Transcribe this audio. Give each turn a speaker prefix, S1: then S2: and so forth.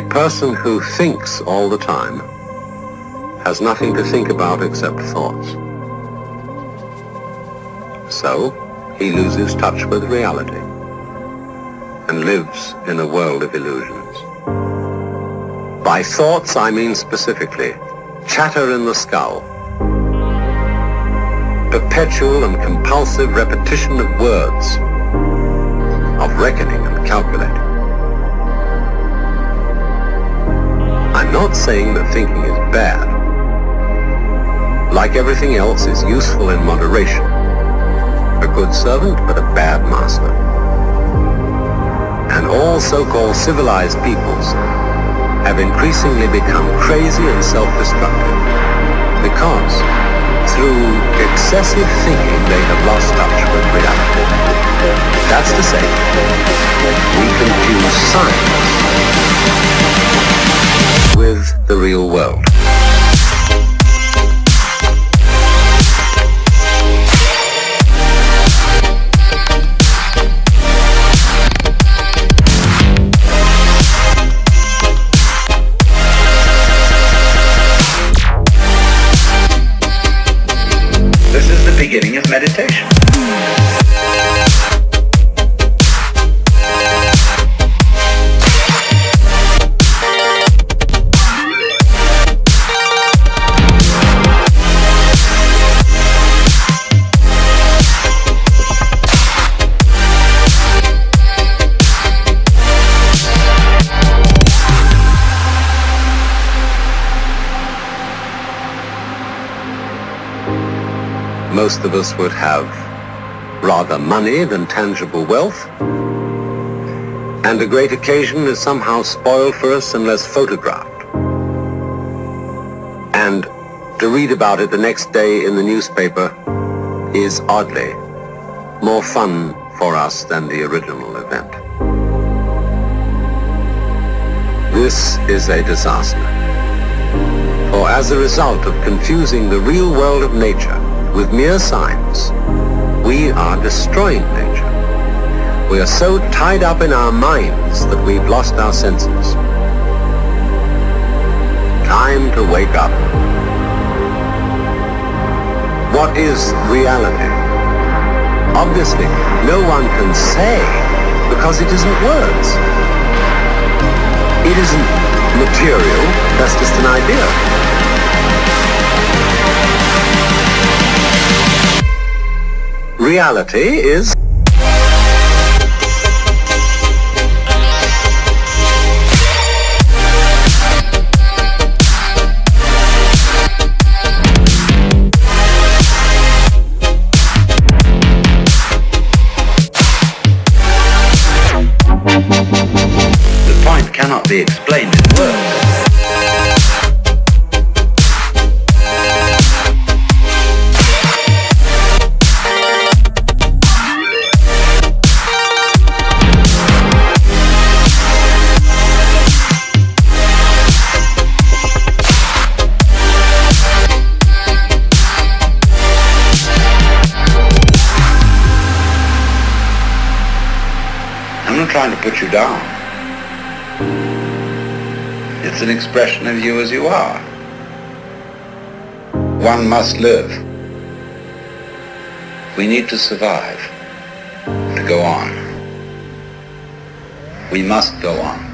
S1: person who thinks all the time has nothing to think about except thoughts. So, he loses touch with reality and lives in a world of illusions. By thoughts, I mean specifically chatter in the skull, perpetual and compulsive repetition of words, of reckoning and calculating. I'm not saying that thinking is bad. Like everything else, is useful in moderation. A good servant, but a bad master. And all so-called civilized peoples have increasingly become crazy and self-destructive because through excessive thinking they have lost touch with reality. That's to say, we confuse science with the real world.
S2: This is the beginning of meditation.
S1: Most of us would have rather money than tangible wealth, and a great occasion is somehow spoiled for us unless photographed. And to read about it the next day in the newspaper is oddly more fun for us than the original event. This is a disaster, for as a result of confusing the real world of nature with mere science, we are destroying nature. We are so tied up in our minds that we've lost our senses. Time to wake up. What is reality? Obviously, no one can say because it isn't words. It isn't material, that's just an idea. Reality is
S2: the point cannot be explained in words. I'm not trying to put you down. It's an expression of you as you are. One must live. We need to survive, to go on. We must go on.